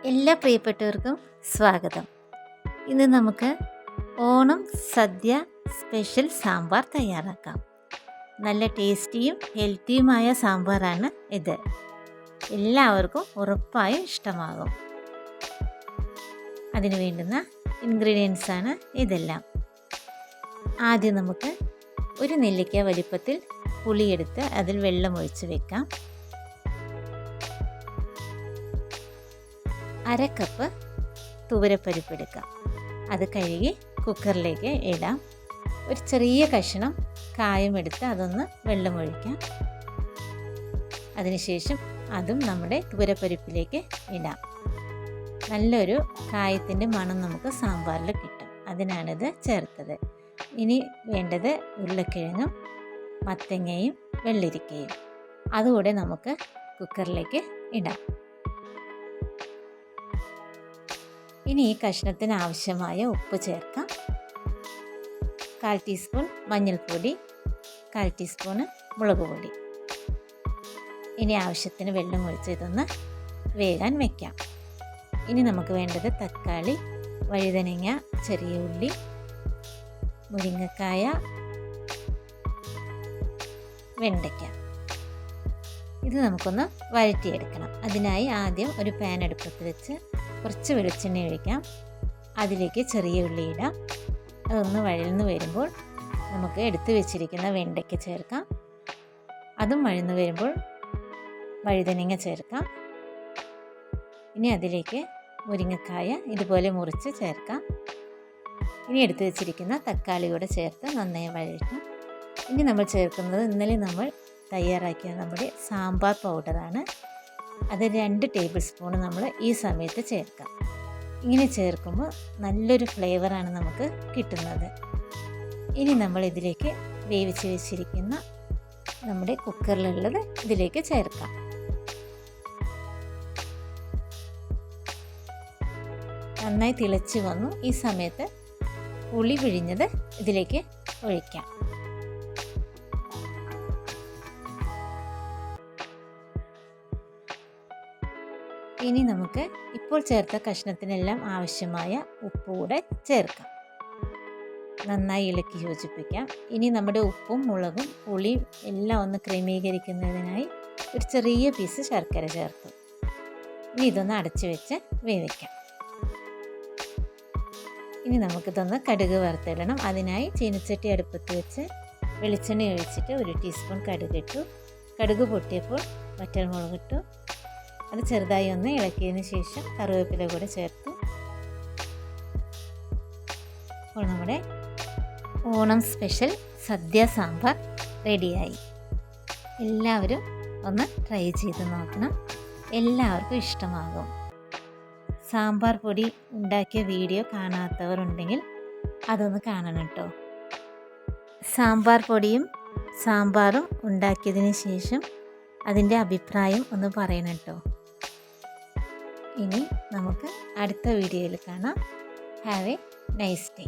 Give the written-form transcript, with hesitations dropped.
എല്ലാ പ്രിയപ്പെട്ടവർക്കും സ്വാഗതം. ഇന്ന് നമുക്ക് ഓണം സദ്യ സ്പെഷ്യൽ സാമ്പാർ തയ്യാറാക്കാം. നല്ല ടേസ്റ്റിയും ഹെൽത്തിയുമായ സാമ്പാറാണ് ഇത്. എല്ലാവർക്കും ഉറപ്പായും ഇഷ്ടമാകും. അതിന് വേണ്ടുന്ന ഇൻഗ്രീഡിയൻസ് ആണ് ഇതെല്ലാം. ആദ്യം നമുക്ക് ഒരു നെല്ലിക്ക വലിപ്പത്തിൽ പുളിയെടുത്ത് അതിൽ വെള്ളം ഒഴിച്ച് വെക്കാം. 1/2 കപ്പ് തുവരപ്പരിപ്പ് എടുക്കാം. അത് കഴുകി കുക്കറിലേക്ക് ഇടാം. ഒരു ചെറിയ കഷ്ണം കായം എടുത്ത് അതൊന്ന് വെള്ളമൊഴിക്കാം. അതിനുശേഷം അതും നമ്മുടെ തുവരപ്പരിപ്പിലേക്ക് ഇടാം. നല്ലൊരു കായത്തിൻ്റെ മണം നമുക്ക് സാമ്പാറിൽ കിട്ടും. അതിനാണിത് ചേർത്തത്. ഇനി വേണ്ടത് ഉരുളക്കിഴങ്ങും മത്തങ്ങയും വെള്ളരിക്കയും അതുകൂടെ നമുക്ക് കുക്കറിലേക്ക് ഇടാം. ഇനി ഈ കഷ്ണത്തിന് ആവശ്യമായ ഉപ്പ് ചേർക്കാം. 1/4 ടീസ്പൂൺ മഞ്ഞൾപ്പൊടി, 1/4 ടീസ്പൂൺ മുളക് പൊടി. ഇനി ആവശ്യത്തിന് വെള്ളം ഒഴിച്ച് ഇതൊന്ന് വേകാൻ വയ്ക്കാം. ഇനി നമുക്ക് വേണ്ടത് തക്കാളി, വഴുതനങ്ങ, ചെറിയ ഉള്ളി, മുരിങ്ങക്കായ, വെണ്ടയ്ക്ക. ഇത് നമുക്കൊന്ന് വഴറ്റിയെടുക്കണം. അതിനായി ആദ്യം ഒരു പാൻ അടുപ്പത്ത് വെച്ച് കുറച്ച് വെളിച്ചെണ്ണ ഒഴിക്കാം. അതിലേക്ക് ചെറിയ ഉള്ളി ഇടാം. അതൊന്ന് വഴന്ന് വരുമ്പോൾ നമുക്ക് എടുത്തു വെച്ചിരിക്കുന്ന വെണ്ടയ്ക്ക ചേർക്കാം. അതും വഴന്ന് വരുമ്പോൾ വഴുതനങ്ങ ചേർക്കാം. ഇനി അതിലേക്ക് മുരിങ്ങക്കായ ഇതുപോലെ മുറിച്ച് ചേർക്കാം. ഇനി എടുത്തു വെച്ചിരിക്കുന്ന തക്കാളി കൂടെ ചേർത്ത് നന്നായി വഴറ്റാം. ഇനി നമ്മൾ ചേർക്കുന്നത് ഇന്നലെ നമ്മൾ തയ്യാറാക്കിയ നമ്മുടെ സാമ്പാർ പൗഡറാണ്. അത് 2 ടേബിൾ സ്പൂൺ നമ്മൾ ഈ സമയത്ത് ചേർക്കാം. ഇങ്ങനെ ചേർക്കുമ്പോൾ നല്ലൊരു ഫ്ലേവറാണ് നമുക്ക് കിട്ടുന്നത്. ഇനി നമ്മൾ ഇതിലേക്ക് വേവിച്ച് വെച്ചിരിക്കുന്ന നമ്മുടെ കുക്കറിലുള്ളത് ഇതിലേക്ക് ചേർക്കാം. നന്നായി തിളച്ച് വന്നു. ഈ സമയത്ത് പുളി പിഴിഞ്ഞത് ഇതിലേക്ക് ഒഴിക്കാം. ഇനി നമുക്ക് ഇപ്പോൾ ചേർത്ത കഷ്ണത്തിനെല്ലാം ആവശ്യമായ ഉപ്പ് കൂടെ ചേർക്കാം. നന്നായി ഇളക്കി യോജിപ്പിക്കാം. ഇനി നമ്മുടെ ഉപ്പും മുളകും പുളിയും എല്ലാം ഒന്ന് ക്രമീകരിക്കുന്നതിനായി ഒരു ചെറിയ പീസ് ശർക്കര ചേർത്തു. ഇനി ഇതൊന്ന് അടച്ചു വെച്ച് വേവിക്കാം. ഇനി നമുക്കിതൊന്ന് കടുക് വറുത്തിടണം. അതിനായി ചീനച്ചട്ടി അടുപ്പത്ത് വെച്ച് വെളിച്ചെണ്ണ ഒഴിച്ചിട്ട് 1 ടീസ്പൂൺ കടുക് ഇട്ടു. കടുക് പൊട്ടിയപ്പോൾ വറ്റൽമുളക് ഇട്ടു. അത് ചെറുതായി ഒന്ന് ഇളക്കിയതിന് ശേഷം കറിവേപ്പില കൂടെ ചേർത്തു. അപ്പോൾ നമ്മുടെ ഓണം സ്പെഷ്യൽ സദ്യ സാമ്പാർ റെഡിയായി. എല്ലാവരും ഒന്ന് ട്രൈ ചെയ്ത് നോക്കണം. എല്ലാവർക്കും ഇഷ്ടമാകും. സാമ്പാർ പൊടി ഉണ്ടാക്കിയ വീഡിയോ കാണാത്തവർ ഉണ്ടെങ്കിൽ അതൊന്ന് കാണണം കേട്ടോ. സാമ്പാർ പൊടിയും സാമ്പാറും ഉണ്ടാക്കിയതിന് ശേഷം അതിൻ്റെ അഭിപ്രായം ഒന്ന് പറയണം കേട്ടോ. ഇനി നമുക്ക് അടുത്ത വീഡിയോയിൽ കാണാം. Have A nice day.